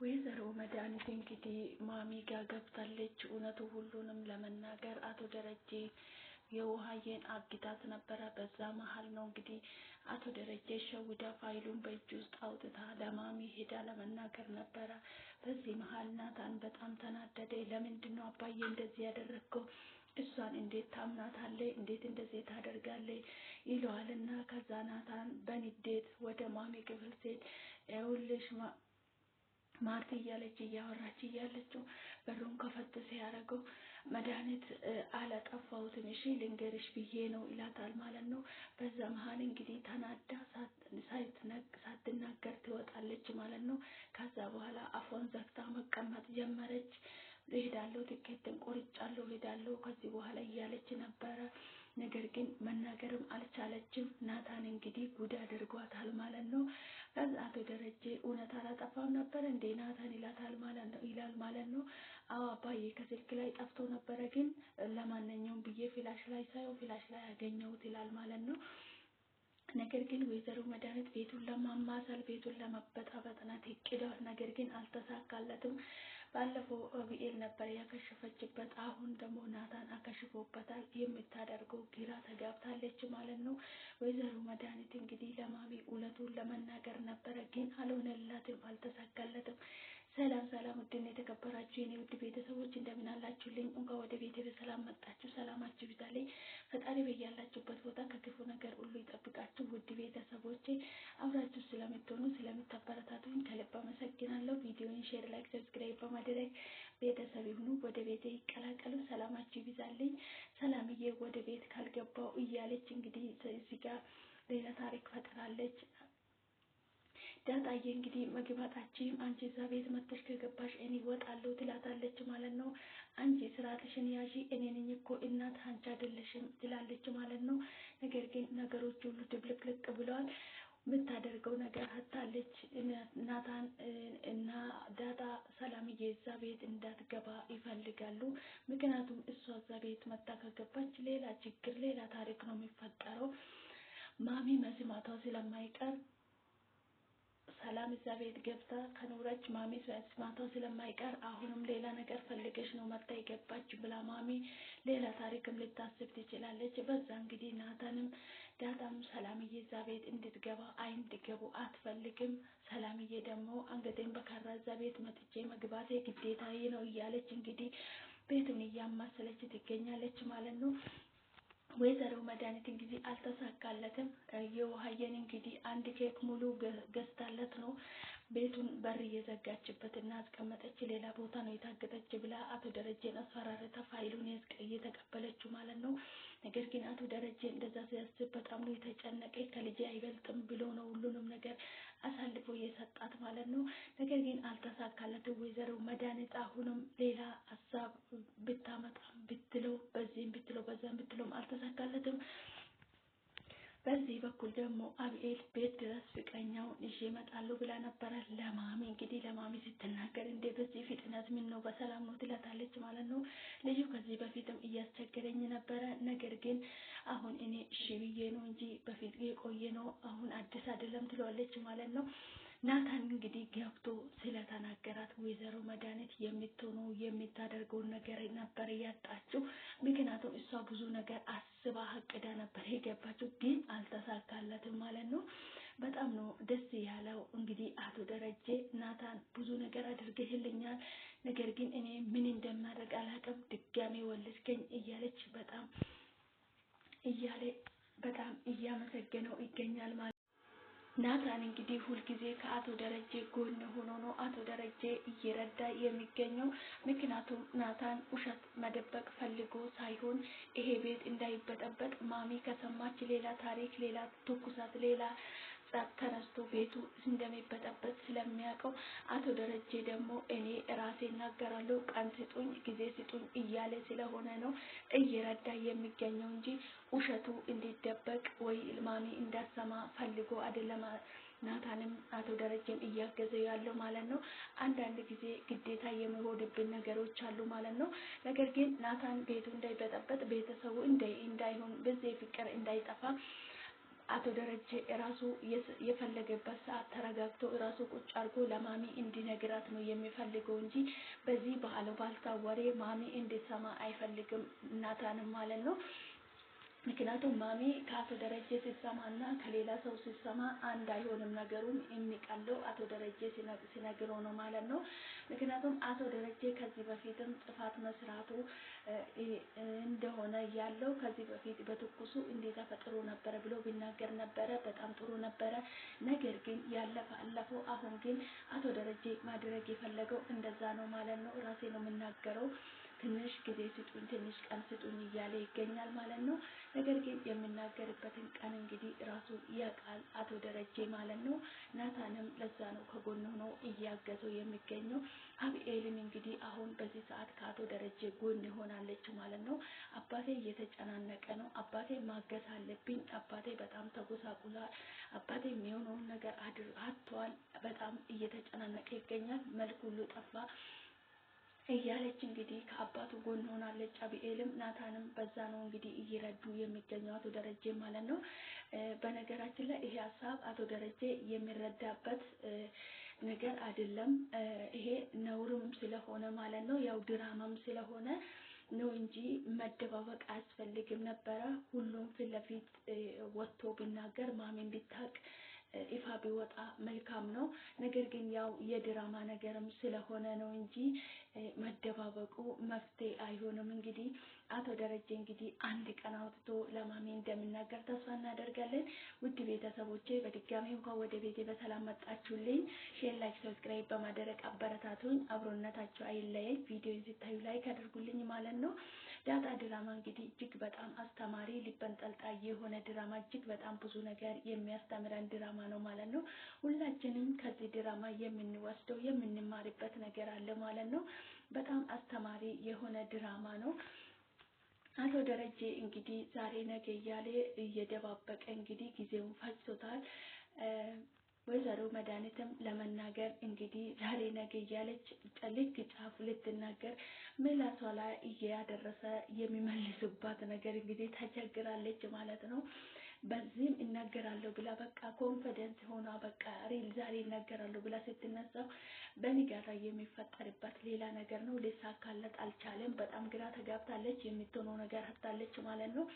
ወይዘሮ መድኃኒት እንግዲህ ማሚ ጋር ገብታለች። እውነቱ ሁሉንም ለመናገር አቶ ደረጀ የውሃዬን አግታት ነበረ። በዛ መሀል ነው እንግዲህ አቶ ደረጀ ሸውዳ ፋይሉን በእጅ ውስጥ አውጥታ ለማሚ ሄዳ ለመናገር ነበረ። በዚህ መሀል ናታን በጣም ተናደደ። ለምንድን ነው አባዬ እንደዚህ ያደረግከው? እሷን እንዴት ታምናታለህ? እንዴት እንደዚህ ታደርጋለህ? ይለዋልና ከዛ ናታን በንዴት ወደ ማሚ ክፍል ሴት ይኸውልሽ ማርቲ እያለች እያወራች እያለችው በሩን ከፈት ሲያደርገው መድኃኒት አላጠፋሁትም እሺ ልንገርሽ ብዬ ነው ይላታል ማለት ነው። በዛ መሀል እንግዲህ ተናዳ ሳትናገር ትወጣለች ማለት ነው። ከዛ በኋላ አፏን ዘግታ መቀመጥ ጀመረች። እሄዳለሁ ትኬትን ቆርጫለሁ እሄዳለሁ ከዚህ በኋላ እያለች ነበረ። ነገር ግን መናገርም አልቻለችም። ናታን እንግዲህ ጉድ አድርጓታል ማለት ነው። ከዛ አቶ ደረጀ እውነት አላጠፋም ነበር እንዴ ናታን ይላል ማለት ነው። አዎ አባዬ ከስልክ ላይ ጠፍቶ ነበረ ግን ለማንኛውም ብዬ ፍላሽ ላይ ሳየው ፍላሽ ላይ ያገኘሁት ይላል ማለት ነው። ነገር ግን ወይዘሮ መድኃኒት ቤቱን ለማማሰል ቤቱን ለመበጣበጥ ናት እቅዷ። ነገር ግን አልተሳካለትም። ባለፈው አቢኤል ነበር ያከሸፈችበት፣ አሁን ደግሞ ናታን አከሽፎበታል። የምታደርገው ግራ ተጋብታለች ማለት ነው። ወይዘሮ መድኃኒት እንግዲህ ለማሚ እውነቱን ለመናገር ነበረ ግን አልሆነላትም፣ አልተሳካለትም። ሰላም ሰላም፣ ውድና የተከበራችሁ የኔ ውድ ቤተሰቦች እንደምን አላችሁልኝ? እንኳን ወደ ቤቴ በሰላም መጣችሁ። ሰላማችሁ ይብዛልኝ። ፈጣሪ በያላችሁበት ቦታ ከክፉ ነገር ሁሉ ይጠብቃችሁ። ውድ ቤተሰቦቼ አብራችሁ ስለምትሆኑ ስለምታበረታቱኝ ከልብ አመሰግናለሁ። ቪዲዮውን ሼር፣ ላይክ፣ ሰብስክራይብ በማድረግ ቤተሰብ ይሁኑ፣ ወደ ቤቴ ይቀላቀሉ። ሰላማችሁ ይብዛልኝ። ሰላምዬ ወደ ቤት ካልገባው እያለች እንግዲህ እዚህ ጋር ሌላ ታሪክ ፈጥራለች። ዳጣዬ እንግዲህ መግባታችን አንቺ እዛ ቤት መጥተሽ ከገባሽ እኔ እወጣለሁ ትላታለች ማለት ነው። አንቺ ስርዓትሽን ያዢ እኔ ነኝ እኮ እናት አንቺ አይደለሽም ትላለች ማለት ነው። ነገር ግን ነገሮች ሁሉ ድብልቅልቅ ብለዋል። የምታደርገው ነገር አጣለች። ናታን እና ዳጣ ሰላምዬ እዛ ቤት እንዳትገባ ይፈልጋሉ። ምክንያቱም እሷ እዛ ቤት መጣ ከገባች ሌላ ችግር ሌላ ታሪክ ነው የሚፈጠረው። ማሚ መስማቷ ስለማይቀር ሰላም እዛ ቤት ገብታ ከኖረች ማሚ መስማቷ ስለማይቀር አሁንም ሌላ ነገር ፈልገሽ ነው መጣ የገባች ብላ ማሚ ሌላ ታሪክም ልታስብ ትችላለች። በዛ እንግዲህ ናታንም ዳጣም ሰላምዬ እዛ ቤት እንድትገባ እንዲገቡ አትፈልግም። ሰላምዬ ደግሞ አንገቴን በካራ እዛ ቤት መጥቼ መግባቴ ግዴታዬ ነው እያለች እንግዲህ ቤቱን እያማሰለች ትገኛለች ማለት ነው። ወይዘሮ መድኃኒት እንግዲህ አልተሳካለትም። የውሃዬን እንግዲህ አንድ ኬክ ሙሉ ገዝታለት ነው ቤቱን በር እየዘጋችበት እና አስቀመጠች። ሌላ ቦታ ነው የታገተች ብላ አቶ ደረጀን አስፈራርታ ፋይሉን እየተቀበለችው ማለት ነው። ነገር ግን አቶ ደረጀ እንደዛ ሲያስብ በጣም ነው የተጨነቀ። ከልጄ አይበልጥም ብሎ ነው ሁሉንም ነገር አሳልፎ የሰጣት ማለት ነው። ነገር ግን አልተሳካለትም። ወይዘሮ መድኃኒት አሁንም ሌላ ሀሳብ ብታመጣ ብትለው በዚህም ብትለው በዛም ብትለው አልተሳካለትም። በዚህ በኩል ደግሞ አቢኤል ቤት ድረስ ፍቅረኛውን ይዤ እመጣለሁ ብላ ነበረ ለማሚ እንግዲህ ለማሚ ስትናገር እንደ በዚህ ፍጥነት ምን ነው በሰላም ነው ትላታለች ማለት ነው። ልጁ ከዚህ በፊትም እያስቸገረኝ ነበረ፣ ነገር ግን አሁን እኔ እሺ ብዬ ነው እንጂ በፊት የቆየ ነው አሁን አዲስ አይደለም ትለዋለች ማለት ነው። ናታን እንግዲህ ገብቶ ስለተናገራት ወይዘሮ መድኃኒት የምትሆነው የምታደርገውን ነገር ነበር ያጣችው። ምክንያቱም እሷ ብዙ ነገር አስባ አቅዳ ነበር የገባችው ግን አልተሳካለትም ማለት ነው። በጣም ነው ደስ ያለው እንግዲህ አቶ ደረጀ ናታን ብዙ ነገር አድርገህልኛል፣ ነገር ግን እኔ ምን እንደማደርግ አላውቅም፣ ድጋሜ ወለድከኝ እያለች በጣም እያመሰገነው ይገኛል ማለት ነው። ናታን እንግዲህ ሁልጊዜ ከአቶ ደረጀ ጎን ሆኖ ነው አቶ ደረጀ እየረዳ የሚገኘው። ምክንያቱም ናታን ውሸት መደበቅ ፈልጎ ሳይሆን ይሄ ቤት እንዳይበጠበጥ ማሚ ከሰማች ሌላ ታሪክ፣ ሌላ ትኩሳት፣ ሌላ ጸብ ተነስቶ ቤቱ እንደሚበጠበጥ ስለሚያውቀው አቶ ደረጀ ደግሞ እኔ ራሴ እናገራለሁ ቀን ስጡኝ ጊዜ ስጡኝ እያለ ስለሆነ ነው እየረዳ የሚገኘው እንጂ ውሸቱ እንዲደበቅ ወይ ማሚ እንዳሰማ ፈልጎ አይደለም። ናታንም አቶ ደረጀም እያገዘ ያለው ማለት ነው። አንዳንድ ጊዜ ግዴታ የሚሆንብን ነገሮች አሉ ማለት ነው። ነገር ግን ናታን ቤቱ እንዳይበጠበጥ ቤተሰቡ እንዳይሆን በዚህ ፍቅር እንዳይጠፋ አቶ ደረጀ ራሱ የፈለገበት ሰዓት ተረጋግቶ ራሱ ቁጭ አድርጎ ለማሚ እንዲነግራት ነው የሚፈልገው እንጂ በዚህ ባልታ ወሬ ማሚ እንዲሰማ አይፈልግም ናታንም ማለት ነው። ምክንያቱም ማሚ ከአቶ ደረጀ ሲሰማና ከሌላ ሰው ሲሰማ አንድ አይሆንም ነገሩም የሚቀለው አቶ ደረጀ ሲነግረው ነው ማለት ነው። ምክንያቱም አቶ ደረጀ ከዚህ በፊትም ጥፋት መስራቱ እንደሆነ ያለው ከዚህ በፊት በትኩሱ እንዴት ተፈጥሮ ነበረ ብሎ ቢናገር ነበረ በጣም ጥሩ ነበረ። ነገር ግን አለፈው። አሁን ግን አቶ ደረጀ ማድረግ የፈለገው እንደዛ ነው ማለት ነው። ራሴ ነው የምናገረው ትንሽ ጊዜ ስጡኝ፣ ትንሽ ቀን ስጡኝ እያለ ይገኛል ማለት ነው። ነገር ግን የሚናገርበትን ቀን እንግዲህ ራሱ ያውቃል አቶ ደረጀ ማለት ነው። ናታንም ለዛ ነው ከጎኑ ሆኖ እያገዘው የሚገኘው። አብኤልም እንግዲህ አሁን በዚህ ሰዓት ከአቶ ደረጀ ጎን ሆናለች ማለት ነው። አባቴ እየተጨናነቀ ነው፣ አባቴ ማገዝ አለብኝ፣ አባቴ በጣም ተጎሳቁሏል፣ አባቴ የሚሆነውን ነገር አጥቷል፣ በጣም እየተጨናነቀ ይገኛል፣ መልኩ ሁሉ ጠፋ እያለች እንግዲህ ከአባቱ ጎን ሆናለች። አብኤልም ናታንም በዛ ነው እንግዲህ እየረዱ የሚገኘው አቶ ደረጀ ማለት ነው። በነገራችን ላይ ይሄ ሀሳብ አቶ ደረጀ የሚረዳበት ነገር አይደለም። ይሄ ነውርም ስለሆነ ማለት ነው፣ ያው ድራማም ስለሆነ ነው እንጂ መደባበቅ አያስፈልግም ነበረ። ሁሉም ፊት ለፊት ወጥቶ ቢናገር ማሚን ቢታቅ ይፋ ቢወጣ መልካም ነው። ነገር ግን ያው የድራማ ነገርም ስለሆነ ነው እንጂ መደባበቁ መፍትሄ አይሆንም። እንግዲህ አቶ ደረጀ እንግዲህ አንድ ቀን አውጥቶ ለማሚ እንደሚናገር ተስፋ እናደርጋለን። ውድ ቤተሰቦቼ በድጋሚ እንኳን ወደ ቤቴ በሰላም መጣችሁልኝ። ሼር፣ ላይክ፣ ሰብስክራይብ በማድረግ አበረታቱኝ። አብሮነታችሁ አይለየኝ። ቪዲዮ ሲታዩ ላይክ አድርጉልኝ ማለት ነው። ዳጣ ድራማ እንግዲህ እጅግ በጣም አስተማሪ ሊበንጠልጣይ የሆነ ድራማ እጅግ በጣም ብዙ ነገር የሚያስተምረን ድራማ ነው ማለት ነው። ሁላችንም ከዚህ ድራማ የምንወስደው የምንማርበት ነገር አለ ማለት ነው። በጣም አስተማሪ የሆነ ድራማ ነው። አቶ ደረጀ እንግዲህ ዛሬ ነገ እያለ እየደባበቀ እንግዲህ ጊዜውን ፈጅቶታል። ወይዘሮ መድኃኒትም ለመናገር እንግዲህ ዛሬ ነገ እያለች ልክ ጫፍ ልትናገር ምላሷ ላይ እያደረሰ የሚመልስባት ነገር እንግዲህ ተቸግራለች ማለት ነው። በዚህም እናገራለሁ ብላ በቃ ኮንፊደንስ ሆኗ በቃ ሪል ዛሬ እናገራለሁ ብላ ስትነሳው በንጋራ የሚፈጠርበት ሌላ ነገር ነው። ሊሳካለት አልቻለም። በጣም ግራ ተጋብታለች። የምትሆነው ነገር አጣለች ማለት ነው።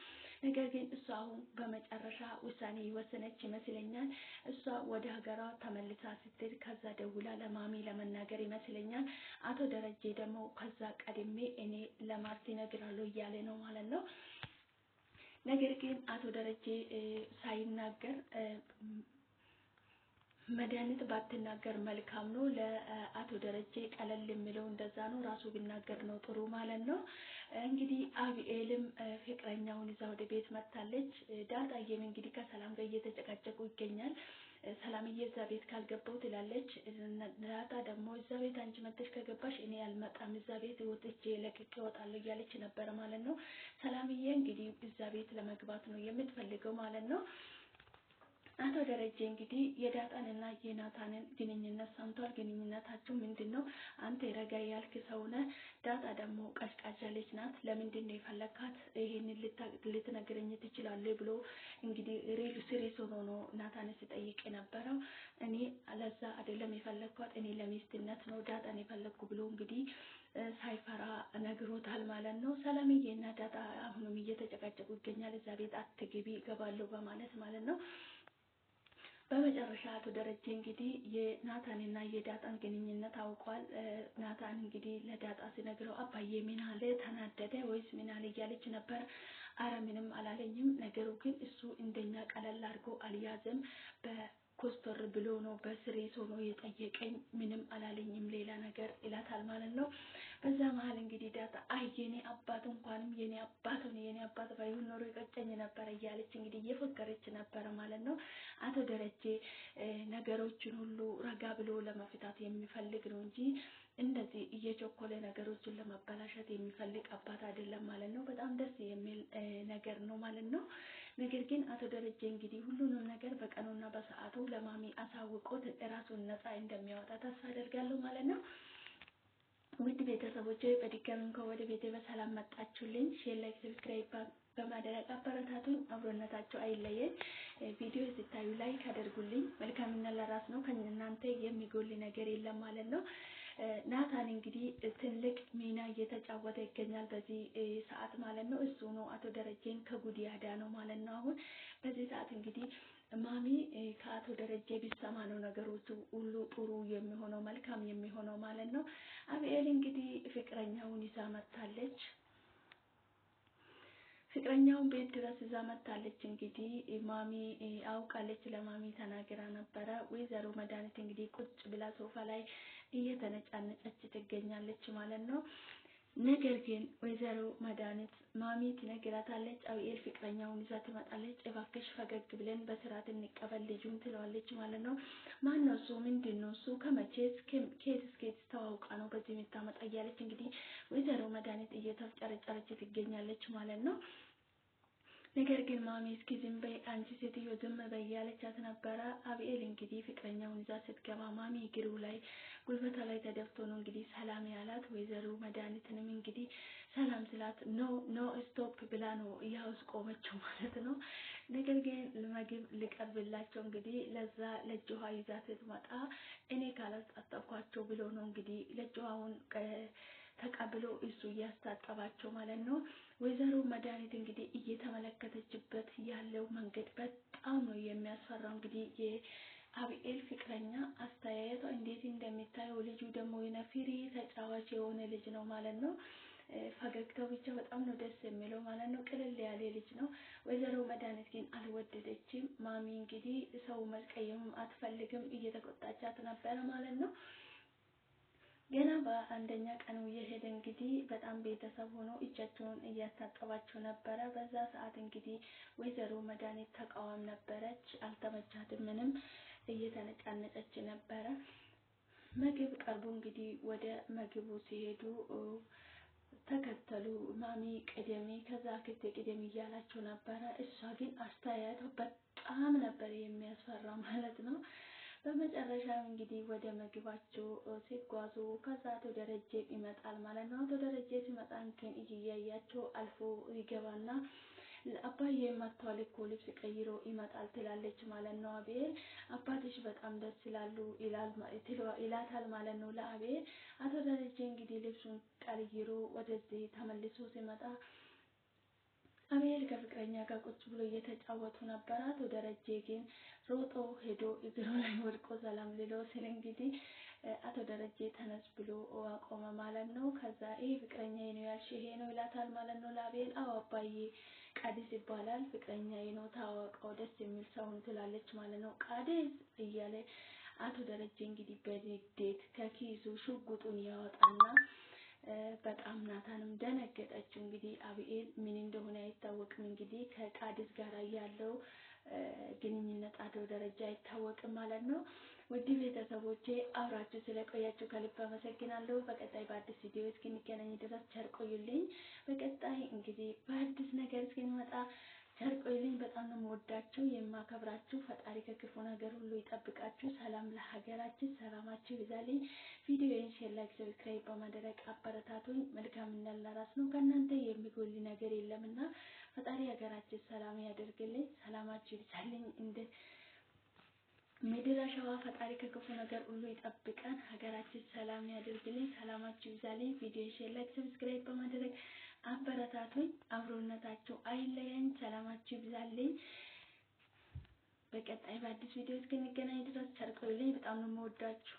ነገር ግን እሷ አሁን በመጨረሻ ውሳኔ የወሰነች ይመስለኛል። እሷ ወደ ሀገሯ ተመልሳ ስትል ከዛ ደውላ ለማሚ ለመናገር ይመስለኛል። አቶ ደረጀ ደግሞ ከዛ ቀድሜ እኔ ለማርቲ እነግራለሁ እያለ ነው ማለት ነው። ነገር ግን አቶ ደረጀ ሳይናገር መድኃኒት ባትናገር መልካም ነው። ለአቶ ደረጀ ቀለል የሚለው እንደዛ ነው። ራሱ ቢናገር ነው ጥሩ ማለት ነው። እንግዲህ አብኤልም ፍቅረኛውን ይዛ ወደ ቤት መጥታለች። ዳጣዬም እንግዲህ ከሰላም ጋር እየተጨቃጨቁ ይገኛል። ሰላምዬ እዛ ቤት ካልገባው ትላለች። ዳጣ ደግሞ እዛ ቤት አንቺ መጥተሽ ከገባሽ እኔ አልመጣም፣ እዛ ቤት ወጥቼ ለቅቄ እወጣለሁ እያለች ነበረ ማለት ነው። ሰላምዬ እንግዲህ እዛ ቤት ለመግባት ነው የምትፈልገው ማለት ነው። አቶ ደረጀ እንግዲህ የዳጣንና የናታንን ግንኙነት ሰምቷል። ግንኙነታቸው ምንድን ነው? አንተ ረጋ ያልክ ሰው ነህ፣ ዳጣ ደግሞ ቀዥቃዣ ልጅ ናት። ለምንድን ነው የፈለካት? ይሄንን ልትነግረኝ ትችላለህ ብሎ እንግዲህ ሲሪየስ ሆኖ ነው ናታን ሲጠይቅ የነበረው። እኔ ለዛ አይደለም የፈለኳት፣ እኔ ለሚስትነት ነው ዳጣን የፈለኩ ብሎ እንግዲህ ሳይፈራ ነግሮታል ማለት ነው። ሰላምዬ እና ዳጣ አሁንም እየተጨቃጨቁ ይገኛል። እዛ ቤት አትግቢ እገባለሁ በማለት ማለት ነው። በመጨረሻ አቶ ደረጀ እንግዲህ የናታንና የዳጣን ግንኙነት አውቋል። ናታን እንግዲህ ለዳጣ ሲነግረው አባዬ ምን አለ? ተናደደ ወይስ ምን አለ እያለች ነበር። አረ ምንም አላለኝም፣ ነገሩ ግን እሱ እንደኛ ቀለል አድርጎ አልያዘም፣ በኮስተር ብሎ ነው በስሬስ ሆኖ የጠየቀኝ፣ ምንም አላለኝም ሌላ ነገር ይላታል ማለት ነው። በዛ መሀል እንግዲህ ዳጣ አይ የኔ አባት እንኳንም የኔ አባት ባይሆን ኖሮ ይቀጨኝ ነበር እያለች እንግዲህ እየፎከረች ነበረ ማለት ነው። አቶ ደረጀ ነገሮችን ሁሉ ረጋ ብሎ ለመፍታት የሚፈልግ ነው እንጂ እንደዚህ እየቸኮለ ነገሮችን ለማበላሸት የሚፈልግ አባት አይደለም ማለት ነው። በጣም ደስ የሚል ነገር ነው ማለት ነው። ነገር ግን አቶ ደረጀ እንግዲህ ሁሉንም ነገር በቀኑና በሰዓቱ ለማሚ አሳውቆት ራሱን ነፃ እንደሚያወጣ ተስፋ አደርጋለሁ ማለት ነው። ውድ ቤተሰቦቼ በድጋሚ እንኳን ወደ ቤቴ በሰላም መጣችሁልኝ። ሼር፣ ላይክ፣ ሰብስክራይብ በማድረግ አበረታቱኝ። አብሮነታቸው አይለየኝ። ቪዲዮ ስታዩ ላይክ አድርጉልኝ። መልካምነት ለራስ ነው። ከእናንተ የሚጎል ነገር የለም ማለት ነው። ናታን እንግዲህ ትልቅ ሚና እየተጫወተ ይገኛል በዚህ ሰዓት ማለት ነው። እሱ ነው አቶ ደረጀን ከጉድ ያዳነው ማለት ነው። አሁን በዚህ ሰዓት እንግዲህ ማሚ ከአቶ ደረጀ ቢሰማ ነው ነገሮቹ ሁሉ ጥሩ የሚሆነው መልካም የሚሆነው ማለት ነው። አብኤል እንግዲህ ፍቅረኛውን ይዛ መጥታለች። ፍቅረኛውን ቤት ድረስ ይዛ መጥታለች። እንግዲህ ማሚ አውቃለች፣ ለማሚ ተናግራ ነበረ። ወይዘሮ መድኃኒት እንግዲህ ቁጭ ብላ ሶፋ ላይ እየተነጫነጨች ትገኛለች ማለት ነው። ነገር ግን ወይዘሮ መድኃኒት ማሚ ትነግራታለች፣ አብኤል ፍቅረኛውን ይዛ ትመጣለች፣ እባክሽ ፈገግ ብለን በስርዓት እንቀበል ልጁን ትለዋለች ማለት ነው። ማን ነው እሱ? ምንድን ነው እሱ? ከመቼስ ከየት ተዋውቃ ነው በዚህ የምታመጣ? እያለች እንግዲህ ወይዘሮ መድኃኒት እየተፍጨረጨረች ትገኛለች ማለት ነው። ነገር ግን ማሚ እስኪ ዝም በይ አንቺ ሴትዮ ዝም በይ እያለቻት ነበረ። አብኤል እንግዲህ ፍቅረኛውን ይዛ ስትገባ ማሚ እግሩ ላይ ጉልበቷ ላይ ተደፍቶ ነው እንግዲህ ሰላም ያላት። ወይዘሮ መድኃኒትንም እንግዲህ ሰላም ስላት ኖ ስቶፕ ብላ ነው ያስቆመችው ማለት ነው። ነገር ግን ምግብ ልቀርብላቸው እንግዲህ ለዛ ለእጅ ውሃ ይዛ ስትመጣ እኔ ካላስታጠብኳቸው ብሎ ነው እንግዲህ ለእጅ ውሃውን ተቀብሎ እሱ እያስታጠባቸው ማለት ነው። ወይዘሮ መድኃኒት እንግዲህ እየተመለከተችበት ያለው መንገድ በጣም ነው የሚያስፈራው። እንግዲህ የአብኤል ፍቅረኛ አስተያየቷ እንዴት እንደሚታየው ልጁ ደግሞ የነፍሪ ተጫዋች የሆነ ልጅ ነው ማለት ነው። ፈገግታው ብቻ በጣም ነው ደስ የሚለው ማለት ነው። ቅልል ያለ ልጅ ነው። ወይዘሮ መድኃኒት ግን አልወደደችም። ማሚ እንግዲህ ሰው መቀየም አትፈልግም፣ እየተቆጣቻት ነበረ ማለት ነው። ገና በአንደኛ ቀኑ እየሄደ እንግዲህ በጣም ቤተሰብ ሆኖ እጃቸውን እያስታጠባቸው ነበረ። በዛ ሰዓት እንግዲህ ወይዘሮ መድኃኒት ተቃዋም ነበረች፣ አልተመቻትም፣ ምንም እየተነጫነጨች ነበረ። ምግብ ቀርቦ እንግዲህ ወደ ምግቡ ሲሄዱ ተከተሉ። ማሚ ቅደሚ፣ ከዛ ክቴ ቅደሚ እያላቸው ነበረ። እሷ ግን አስተያየቷ በጣም ነበር የሚያስፈራ ማለት ነው። በመጨረሻም እንግዲህ ወደ ምግባቸው ሲጓዙ ከዛ አቶ ደረጀ ይመጣል ማለት ነው። አቶ ደረጀ ሲመጣ እንትን እያያቸው አልፎ ይገባና አባዬ መጥቷል እኮ ልብስ ቀይሮ ይመጣል ትላለች ማለት ነው። አብኤል አባትሽ በጣም ደስ ይላሉ ይላታል ማለት ነው ለአብኤል። አቶ ደረጀ እንግዲህ ልብሱን ቀይሮ ወደዚህ ተመልሶ ሲመጣ አብኤል ከፍቅረኛ ጋር ቁጭ ብሎ እየተጫወቱ ነበር። አቶ ደረጀ ግን ሮጦ ሄዶ እግሩ ላይ ወድቆ ሰላም ሊለው ሲል እንግዲህ አቶ ደረጀ ተነስ ብሎ አቆመ ማለት ነው። ከዛ ይሄ ፍቅረኛዬ ነው ያልሽ ይሄ ነው ይላታል ማለት ነው ለአብኤል። አዎ አባዬ ቃዲስ ይባላል ፍቅረኛዬ ነው ታዋቀው ደስ የሚል ሰው ትላለች ማለት ነው። ቃዲስ እያለ አቶ ደረጀ እንግዲህ በንዴት ከኪሱ ሽጉጡን ያወጣና በጣም ናታንም ደነገጠች። እንግዲህ አብኤል ምን እንደሆነ አይታወቅም። እንግዲህ ከቃዲስ ጋር ያለው ግንኙነት አቶ ደረጀ አይታወቅም ማለት ነው። ውድ ቤተሰቦቼ አብራችሁ ስለቆያችሁ ከልብ አመሰግናለሁ። በቀጣይ በአዲስ ቪዲዮ እስክንገናኝ ድረስ ቸር ቆዩልኝ። በቀጣይ እንግዲህ በአዲስ ነገር እስክንመጣ ቸር ቆዩልኝ። በጣም ነው የምወዳችሁ የማከብራችሁ። ፈጣሪ ከክፉ ነገር ሁሉ ይጠብቃችሁ። ሰላም ለሀገራችን፣ ሰላማችሁ ይብዛልኝ። ቪዲዮዬን ሼር፣ ላይክ፣ ሰብስክራይብ በማድረግ አበረታቱኝ። መልካምነት ለራስ ነው። ከእናንተ የሚጎል ነገር የለምና ፈጣሪ ሀገራችን ሰላም ያደርግልኝ። ሰላማችሁ ይብዛልኝ። እንደ ምድር አሸዋ ፈጣሪ ከክፉ ነገር ሁሉ ይጠብቀን። ሀገራችን ሰላም ያደርግልኝ። ሰላማችሁ ይብዛልኝ። ቪዲዮዬን ሼር፣ ላይክ፣ ሰብስክራይብ በማድረግ አበረታቱኝ። አብሮነታችሁ አይለየኝ። ሰላማችሁ ይብዛልኝ። በቀጣይ በአዲስ ቪዲዮ እስክንገናኝ ድረስ ቸር ቆዩልኝ። በጣም ነው የምወዳችሁ።